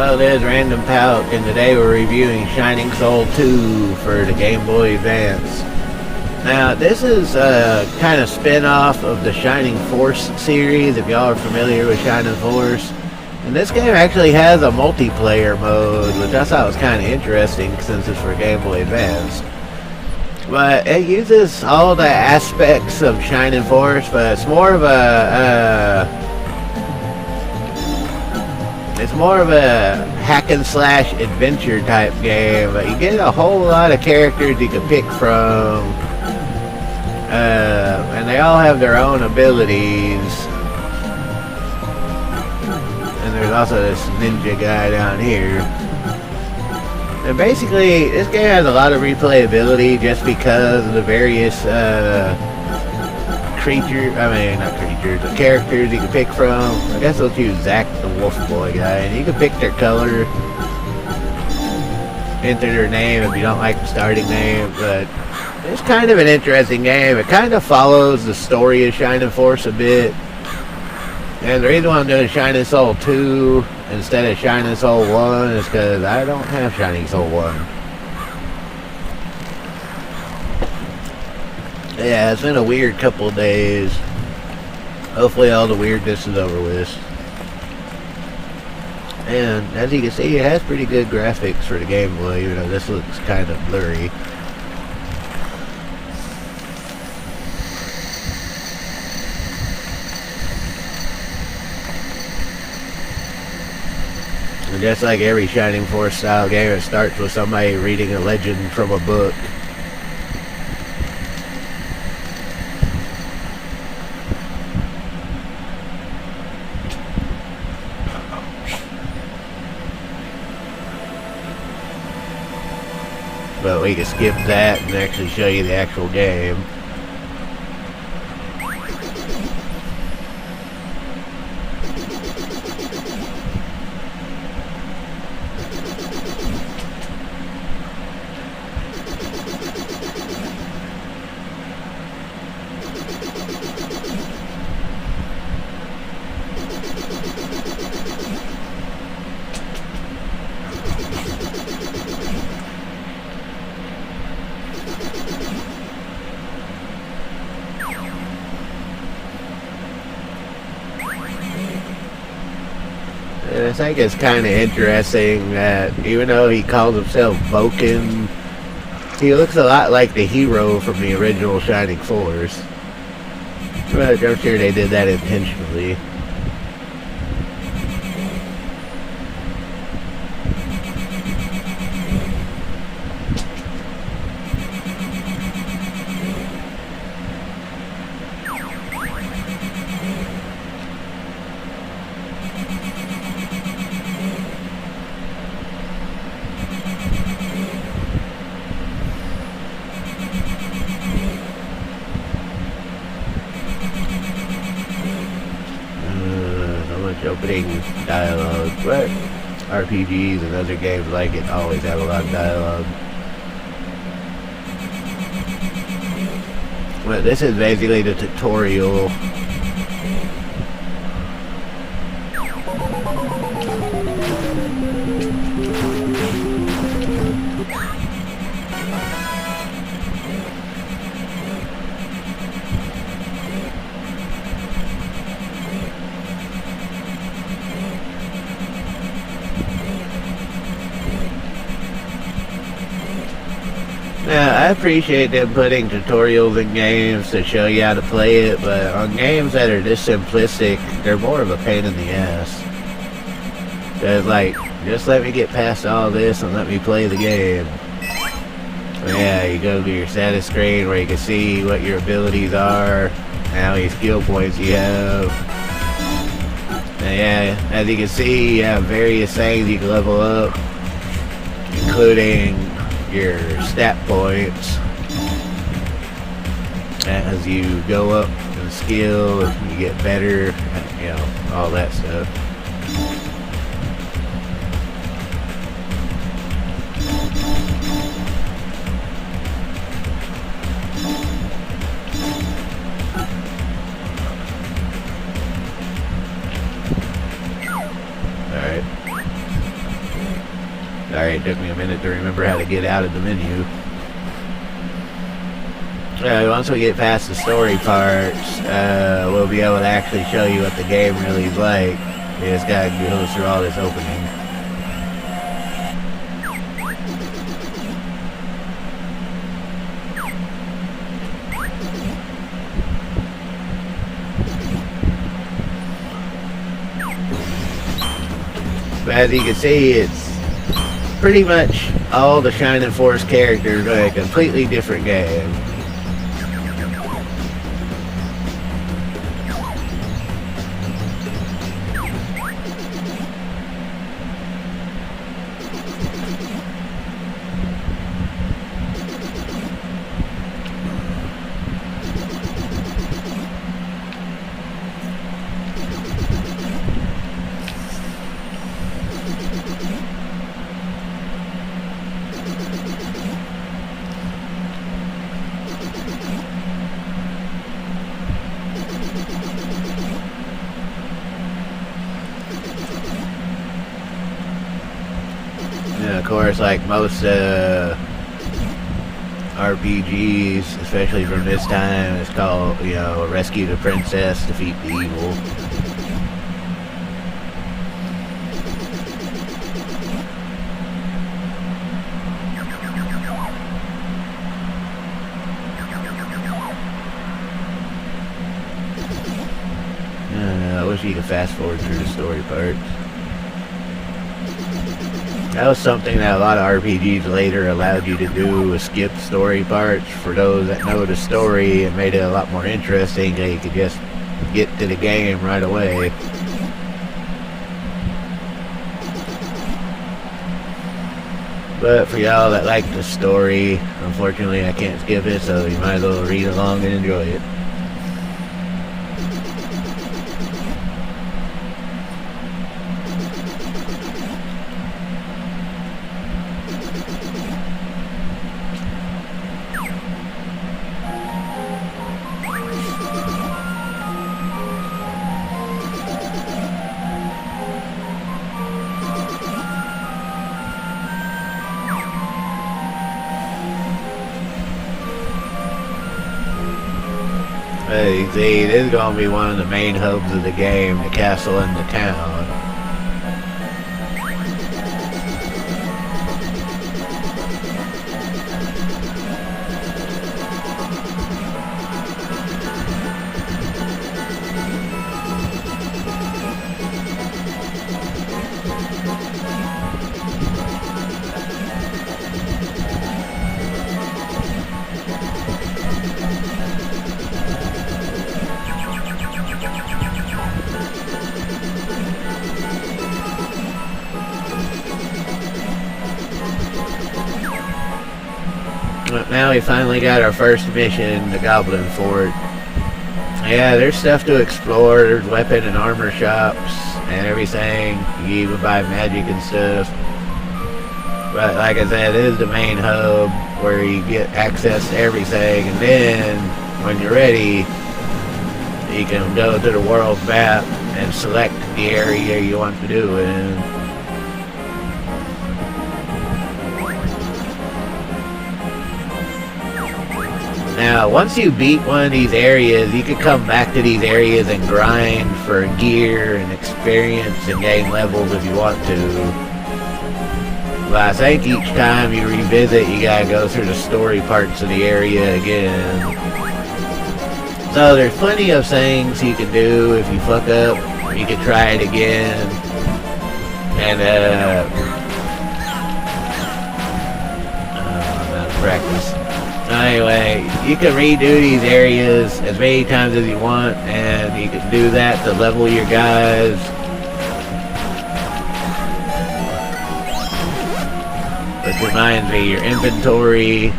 Well, there's Random Palk, and today we're reviewing Shining Soul 2 for the Game Boy Advance. Now, this is a kind of spin-off of the Shining Force series, if y'all are familiar with Shining Force. And this game actually has a multiplayer mode, which I thought was kind of interesting since it's for Game Boy Advance. But it uses all the aspects of Shining Force, but it's more of a hack and slash adventure type game. But you get a whole lot of characters you can pick from, and they all have their own abilities. And there's also this ninja guy down here. And basically, this game has a lot of replayability just because of the various the characters you can pick from. I guess I'll choose Zack the Wolf Boy guy, and you can pick their color, enter their name if you don't like the starting name. But it's kind of an interesting game. It kind of follows the story of Shining Force a bit. And the reason why I'm doing Shining Soul 2 instead of Shining Soul 1 is because I don't have Shining Soul 1. Yeah, it's been a weird couple of days. Hopefully all the weirdness is over with. And as you can see, it has pretty good graphics for the Game Boy, even though this looks kind of blurry. And just like every Shining Force style game, it starts with somebody reading a legend from a book. But we can skip that and actually show you the actual game. And I think it's kind of interesting that even though he calls himself Vulcan, he looks a lot like the hero from the original Shining Force. But I'm sure they did that intentionally. Opening dialogue, but RPGs and other games like it always have a lot of dialogue. But this is basically the tutorial. Now, I appreciate them putting tutorials in games to show you how to play it, but on games that are this simplistic, they're more of a pain in the ass. Cause like, just let me get past all this and let me play the game. So yeah, you go to your status screen where you can see what your abilities are, how many skill points you have. And yeah, as you can see, you have various things you can level up, including your stat points. As you go up in skill, you get better, you know, all that stuff. Sorry, it took me a minute to remember how to get out of the menu. Once we get past the story parts, we'll be able to actually show you what the game really is like. You just gotta go through all this opening. But as you can see, it's pretty much all the Shining Force characters are a completely different game. And of course, like most RPGs, especially from this time, it's called, you know, rescue the princess, defeat the evil. I wish you could fast forward through the story parts. That was something that a lot of RPGs later allowed you to do, was skip story parts. For those that know the story, it made it a lot more interesting, that you could just get to the game right away. But for y'all that like the story, unfortunately I can't skip it, so you might as well read along and enjoy it. You see, this is going to be one of the main hubs of the game, the castle and the town. Now we finally got our first mission, the Goblin Fort. Yeah, there's stuff to explore. There's weapon and armor shops and everything. You can even buy magic and stuff. But like I said, it is the main hub where you get access to everything. And then, when you're ready, you can go to the world map and select the area you want to do it in. Now, once you beat one of these areas, you can come back to these areas and grind for gear and experience and gain levels if you want to. But I think each time you revisit, you gotta go through the story parts of the area again. So there's plenty of things you can do. If you fuck up, you can try it again. And, I'm out of practice. Anyway, you can redo these areas as many times as you want, and you can do that to level your guys. Which reminds me, your inventory,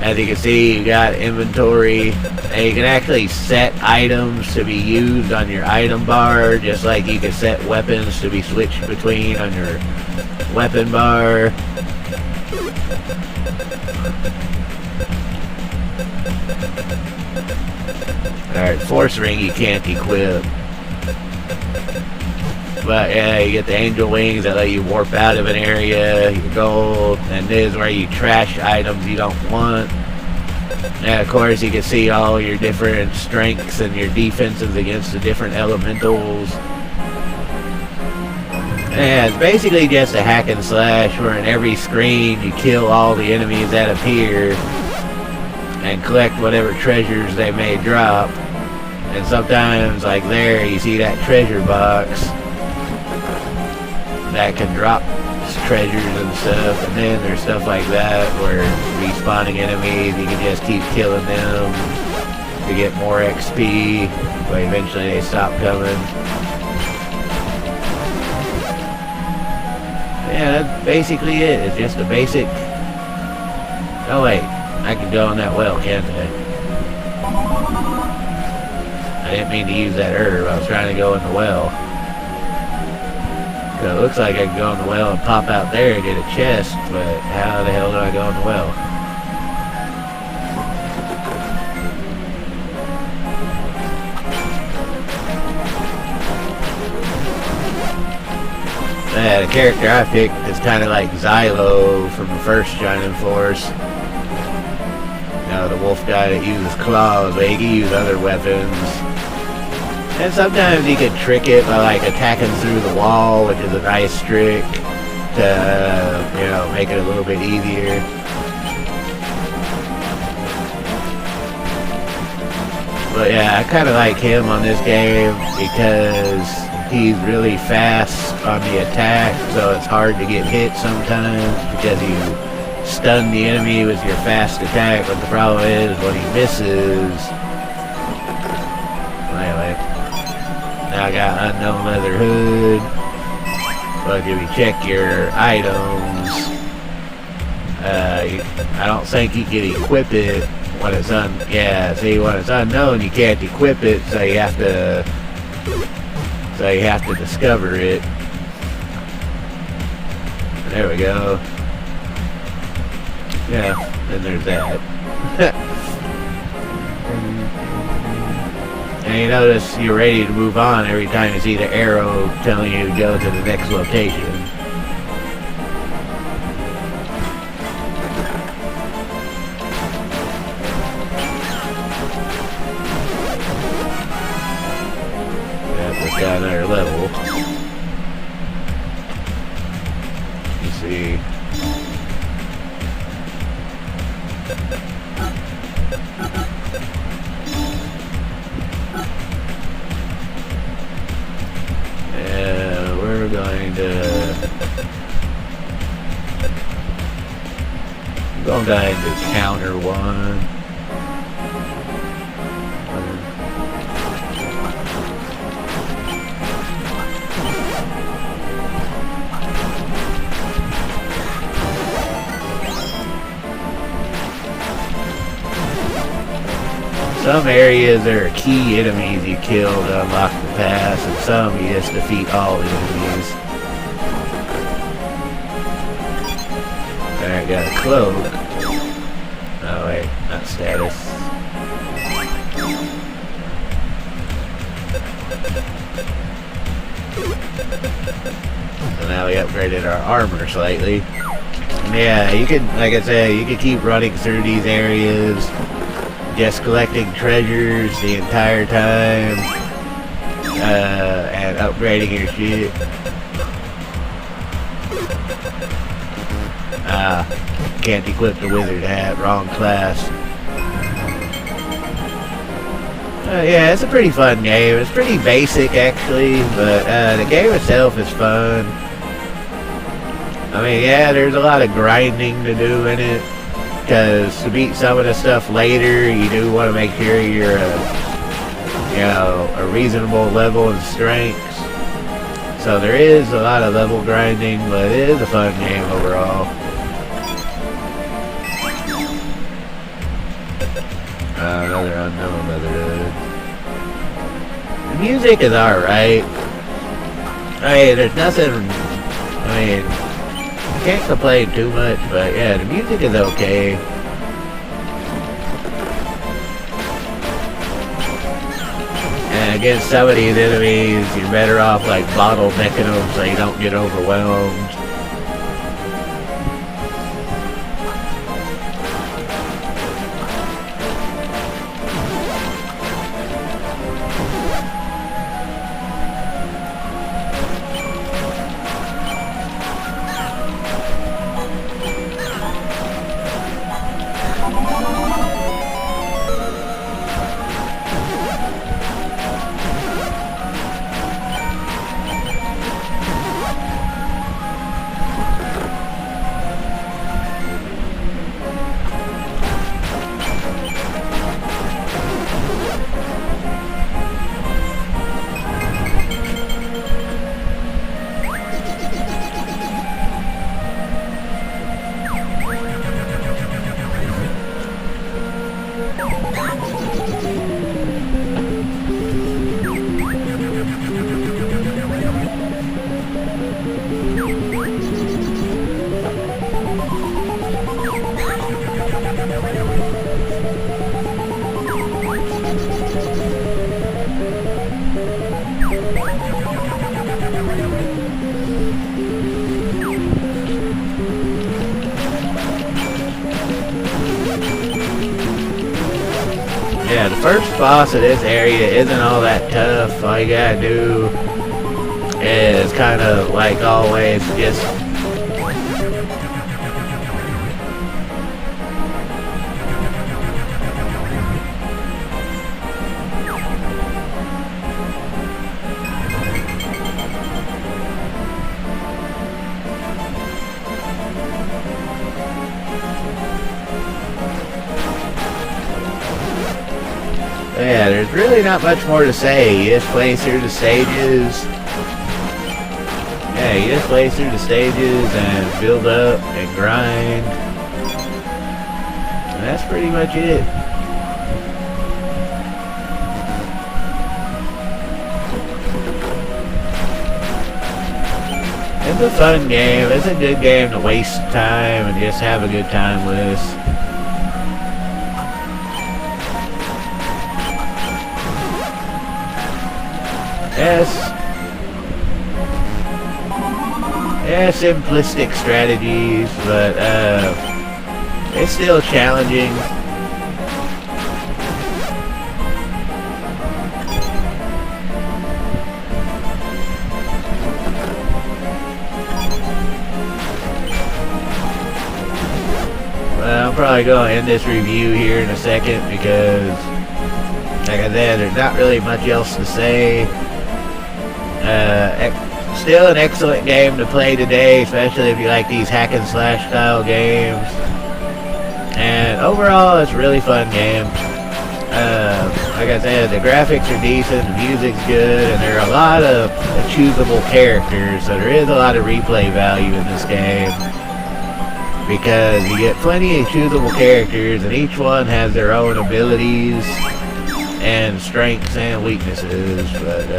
as you can see, you got inventory, and you can actually set items to be used on your item bar, just like you can set weapons to be switched between on your weapon bar. Alright, Force Ring you can't equip. But yeah, you get the angel wings that let you warp out of an area, your gold, and this is where you trash items you don't want. And of course you can see all your different strengths and your defenses against the different elementals. And it's basically just a hack and slash where in every screen you kill all the enemies that appear and collect whatever treasures they may drop. And sometimes, like there, you see that treasure box that can drop treasures and stuff. And then there's stuff like that where respawning enemies, you can just keep killing them to get more XP, but eventually they stop coming. Yeah, that's basically it. It's just a basic... Oh wait, I can go in that well, can't I? I didn't mean to use that herb. I was trying to go in the well. So it looks like I can go in the well and pop out there and get a chest, but how the hell do I go in the well? Yeah, the character I picked is kind of like Xylo from the first Shining Force. You know, the wolf guy that uses claws, but he can use other weapons. And sometimes he can trick it by like attacking through the wall, which is a nice trick to, you know, make it a little bit easier. But yeah, I kind of like him on this game because he's really fast on the attack, so it's hard to get hit sometimes because you stun the enemy with your fast attack, but the problem is when he misses... Anyway, now I got unknown leather hood, but if you check your items, I don't think you can equip it when it's when it's unknown you can't equip it, so you have to discover it. There we go. Yeah, and there's that. And you notice you're ready to move on every time you see the arrow telling you to go to the next location. Got another level. You see. Yeah, we're going to counter one. Some areas there are key enemies you kill to unlock the pass, and some you just defeat all the enemies. Alright, got a cloak. Oh wait, not status. So now we upgraded our armor slightly. Yeah, you can, like I said, you can keep running through these areas, just collecting treasures the entire time, and upgrading your shit. Can't equip the wizard hat, wrong class. Yeah, it's a pretty fun game. It's pretty basic actually, but the game itself is fun. I mean, yeah, there's a lot of grinding to do in it, because to beat some of the stuff later, you do want to make sure you're a reasonable level in strengths. So there is a lot of level grinding, but it is a fun game overall. Another unknown leather hood. The music is alright. I mean, there's nothing, can't complain too much, but yeah, the music is okay. And against some of these enemies, you're better off like bottlenecking them so you don't get overwhelmed. Yeah, the first boss of this area isn't all that tough. All you gotta do is kind of, like always, just yeah, there's really not much more to say. You just play through the stages. Yeah, you just play through the stages and build up and grind. And that's pretty much it. It's a fun game. It's a good game to waste time and just have a good time with. Yeah, simplistic strategies, but it's still challenging. Well, I'm probably going to end this review here in a second because, like I said, there's not really much else to say. Still an excellent game to play today, especially if you like these hack and slash style games. And overall, it's a really fun game. Like I said, the graphics are decent, the music's good, and there are a lot of choosable characters, so there is a lot of replay value in this game. Because you get plenty of choosable characters, and each one has their own abilities and strengths and weaknesses, but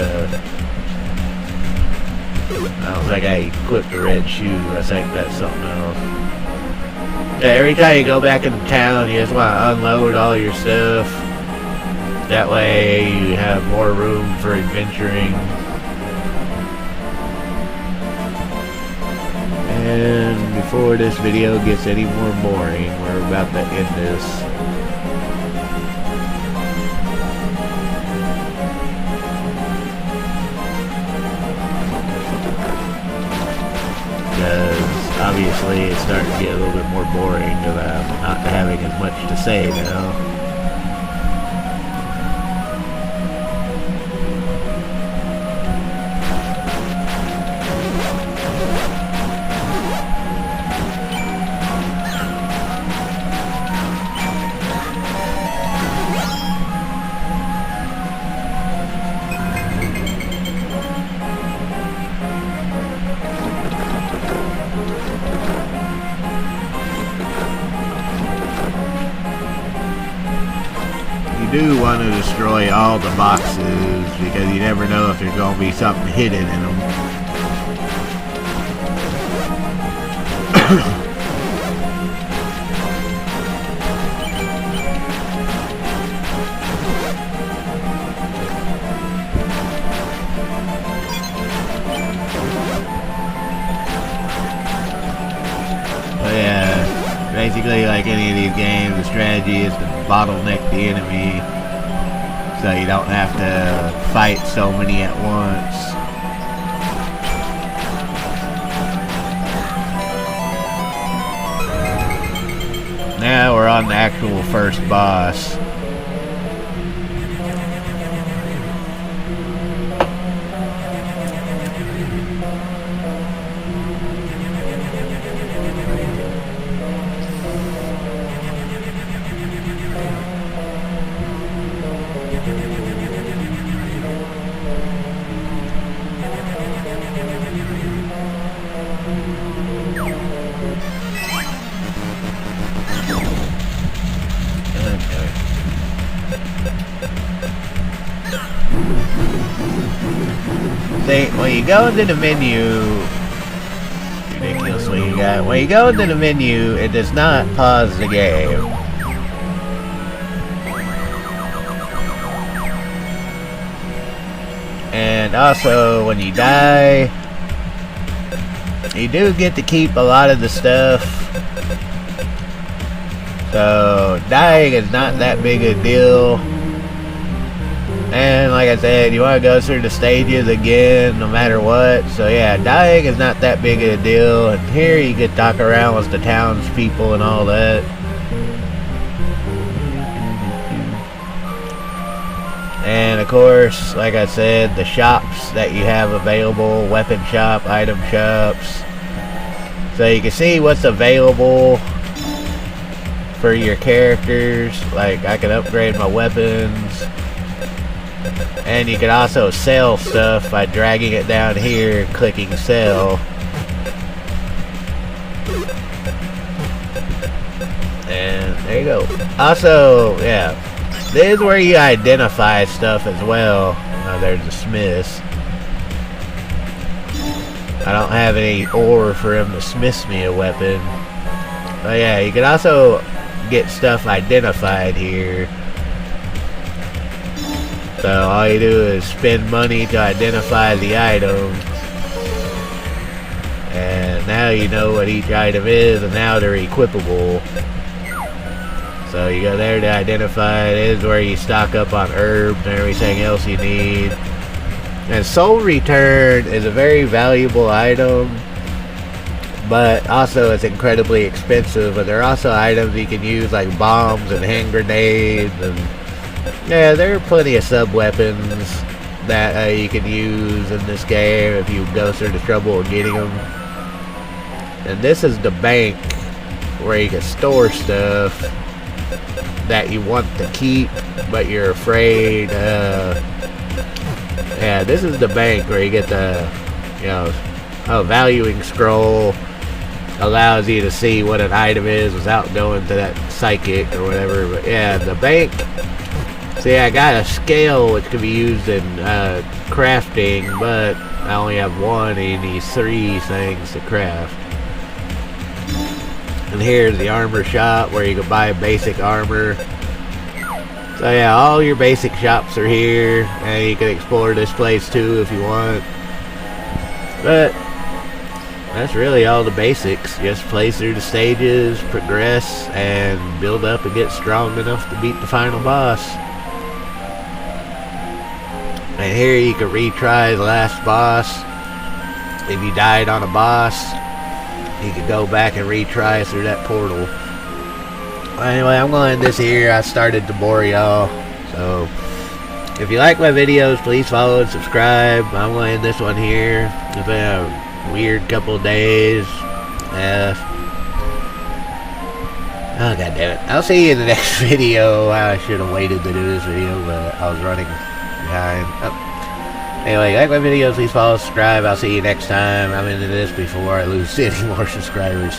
I don't think I equipped the red shoe. I think that's something else. Yeah, every time you go back into town, you just want to unload all your stuff. That way you have more room for adventuring. And before this video gets any more boring, we're about to end this. Because obviously it's starting to get a little bit more boring because I'm not having as much to say now. You do want to destroy all the boxes because you never know if there's going to be something hidden in them. basically, like any of these games, the strategy is to bottleneck the enemy so you don't have to fight so many at once. Now we're on the actual first boss. See, when you go into the menu, ridiculous what you got. When you go into the menu, it does not pause the game. And also, when you die, you do get to keep a lot of the stuff. So, dying is not that big a deal. And like I said, you want to go through the stages again no matter what. So yeah, dying is not that big of a deal. And here you can talk around with the townspeople and all that. And of course, like I said, the shops that you have available, weapon shop, item shops. So you can see what's available for your characters. Like I can upgrade my weapons. And you can also sell stuff by dragging it down here and clicking sell. And there you go. Also, yeah, this is where you identify stuff as well. Oh, there's a smith. I don't have any ore for him to smith me a weapon. But yeah, you can also get stuff identified here. So all you do is spend money to identify the item. And now you know what each item is, and now they're equipable. So you go there to identify. It is where you stock up on herbs and everything else you need. And soul return is a very valuable item, but also it's incredibly expensive. But there are also items you can use like bombs and hand grenades, and yeah, there are plenty of sub-weapons that you can use in this game if you go through the trouble of getting them. And this is the bank where you can store stuff that you want to keep, but you're afraid. Yeah, this is the bank where you get the, valuing scroll. Allows you to see what an item is without going to that psychic or whatever. But yeah, the bank. See, I got a scale which can be used in crafting, but I only have one and these 3 things to craft. And here's the armor shop where you can buy basic armor. So yeah, all your basic shops are here, and you can explore this place too if you want. But that's really all the basics. Just play through the stages, progress, and build up and get strong enough to beat the final boss. And here you can retry the last boss. If you died on a boss, you can go back and retry through that portal. Anyway, I'm going to end this here. I started to bore y'all. So, if you like my videos, please follow and subscribe. I'm going to end this one here. It's been a weird couple of days. Oh, god damn it. I'll see you in the next video. I should have waited to do this video, but I was running behind. Anyway, like my videos, please follow, subscribe. I'll see you next time. I'm into this before I lose any more subscribers.